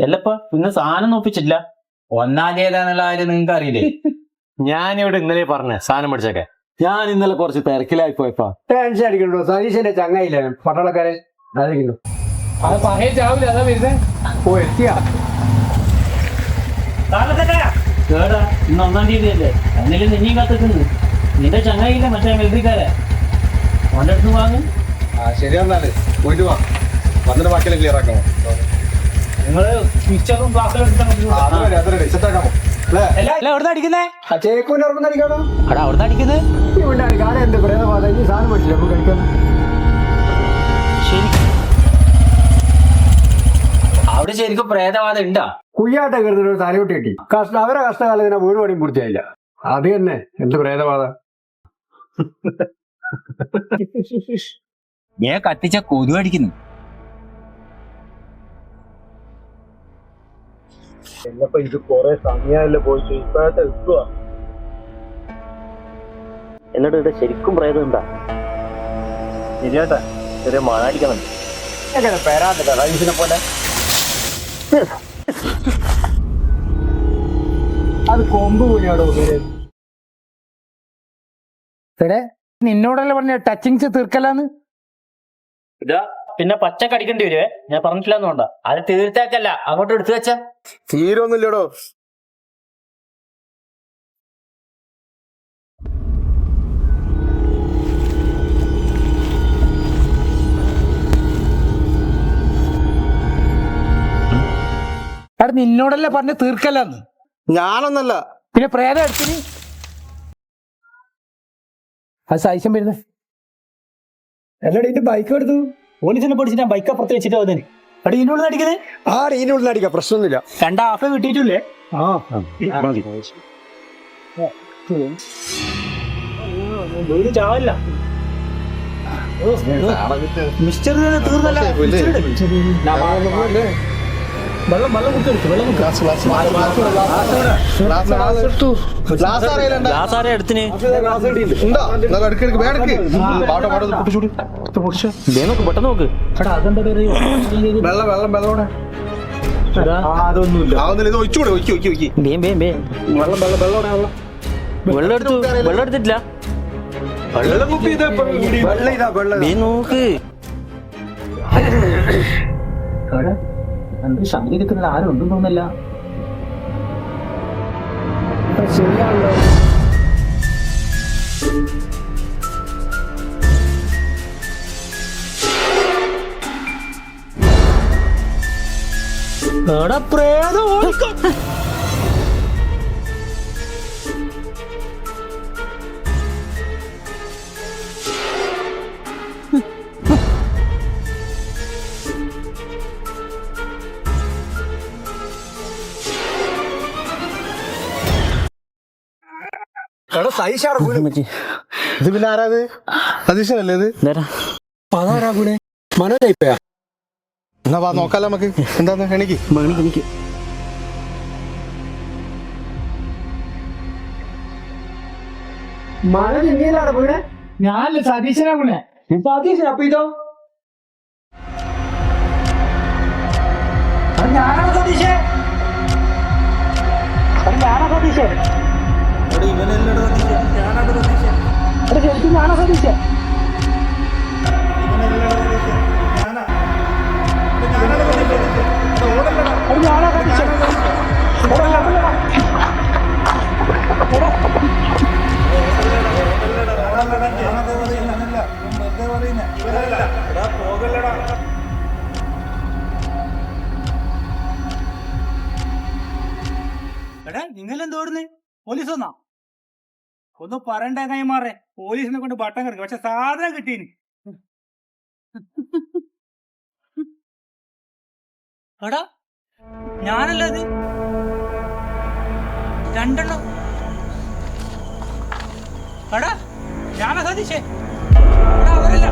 എല്ലപ്പ ഇന്ന് സാധനം നോപ്പിച്ചില്ല. ഒന്നാം തീയതിന്നുള്ള കാര്യം നിങ്ങൾക്ക് അറിയില്ലേ? ഞാനിവിടെ ഇന്നലെ പറഞ്ഞ സാധനം മേടിച്ചൊക്കെ. ഞാൻ ഇന്നലെ കുറച്ച് തിരക്കിലായി പോയപ്പാ. ടെൻഷൻ അടിക്കണ്ടോ? സതീശന്റെ ചങ്ങയില്ലേ പട്ടാളക്കാരെ ആരെങ്കിലും അത് പഹേ ചാവില്ല, അതാ വരുന്നേ. ഓ എത്തിയാ കേടാ, ഇന്ന് 1-ാം തീയതി അല്ലേ? എന്നിലും നിന്നെയും കാത്തിക്കുന്നു. നിന്റെ ചങ്ങയില്ല മറ്റേ മെൽബിക്കാരെ അവന്റെ അടുത്ത് വാങ്ങും. ശരിയാന്നാല് പോയിട്ട് വാ, വന്നിട്ട് ബാക്കിയെല്ലാം ക്ലിയർ ആക്കാമോ? നിങ്ങള് പിക്ചറും ക്ലാസ്സിലും അടിക്കുന്നേ ചേക്കൂന്റെ ഉറപ്പ് അടിക്കാണോ? അവിടുന്ന് അടിക്കുന്നത് ഇവിടെ അടിക്കാതെ എന്ത് പ്രേതബാധ ഇനി സാധനം പറ്റില്ല നമുക്ക് കഴിക്കാൻ. ശരി, അവിടെ ശരിക്കും പ്രേതബാധ ഉണ്ടാ? കുയ്യാട്ട കരുതുന്ന ഒരു തലയോട്ടി കിട്ടി. അവരെ കഷ്ടകാലത്തിനാ വീട് പണിയും പൂർത്തിയായില്ല. അത് തന്നെ എന്ത് പ്രേതബാധ. ഞാൻ കത്തിച്ച കൊതു അടിക്കുന്നു. ഇത് കൊറേ സമയമല്ലേ പോയിട്ട് ഇപ്പോഴത്തെ എത്തുക. എന്നിട്ട് ഇവിടെ ശരിക്കും പ്രേതം ഉണ്ടാ? ശരിയാട്ടാ, ചെറിയ മഴ അടിക്കുന്നുണ്ട്. എങ്ങനെ പേരാന്നില്ല റൈസിനെ പോലെ. അത് കൊമ്പ് കൂടിയാടോ പേര്. നിന്നോടല്ലേ പറഞ്ഞ ടച്ചിങ്സ് തീർക്കലാന്ന്? ഇതാ പിന്നെ പച്ചക്ക് അടിക്കേണ്ടി വരുവേ. ഞാൻ പറഞ്ഞിട്ടില്ലെന്ന് വേണ്ട, അത് തീർച്ചയാക്കല്ല, അങ്ങോട്ട് എടുത്തു വെച്ച തീരൊന്നുമില്ലടോ. അവിടെ നിന്നോടല്ലേ പറഞ്ഞ തീർക്കല്ലെന്ന്? ഞാനൊന്നല്ല, പിന്നെ പ്രേതം എടുത്തിന് അത് സഹിഷം വരുന്നത്. എല്ലാടീ ബൈക്ക് എടുത്തു. പോലീസിനെ പഠിച്ചിട്ട് ബൈക്ക് അപ്പുറത്ത് വെച്ചിട്ട് വന്നേ. അവിടെ ഇതിനുള്ളിൽ അടിക്കുന്നത് ആ റീനുള്ളിൽ അടിക്കാം, പ്രശ്നമൊന്നുമില്ല. 2 ഹാഫ് കിട്ടിയിട്ടില്ലേ? വീട് ചാവല്ല. മിസ്റ്റർ തീർന്നല്ല. വെള്ളം കുത്തിയെടുത്തു. ഗ്ലാസ് ആരെ എടുത്തിന്? പെട്ടെന്ന് നോക്ക്. വെള്ളം എടുത്തിട്ടില്ല. നോക്ക്, എന്ത് ശബ്ദം എടുക്കുന്നില്ല. ആരും ഉണ്ടെന്ന് തോന്നില്ല. ശരിയാണല്ലോ. ഇത് പിന്നെ ആരാത്? സതീശനല്ലേ ഇത്? അതാരാ കൂടെ മനോജയിപ്പയാ? എന്നാ വാ നോക്കാലോ നമുക്ക്. എന്താന്ന് എനിക്ക് മനോജ് ഇന്ത്യയിലാണ് വീട്. ഞാനല്ലേ സതീശനാ വിളെ. സതീശൻ അപ്പൊ ഇതോ? ഞാനാണ് സതീശേ. ഞാനാ സതീശേ. ശരിക്കും ഞാനാ സതീശേ. ഞാനാ സതീശേ. എടാ നിങ്ങളെന്തോടുന്നേ? പോലീസ് വന്നാ? ഒന്ന് പറയണ്ട കൈമാറേ. പോലീസിനെ കൊണ്ട് ബട്ടം കിടക്കും. പക്ഷെ സാധനം കിട്ടീന്. എടാ ഞാനല്ല അത്. 2 എണ്ണം. എടാ ഞാനാ സതീശേ. എടാ അവരല്ല.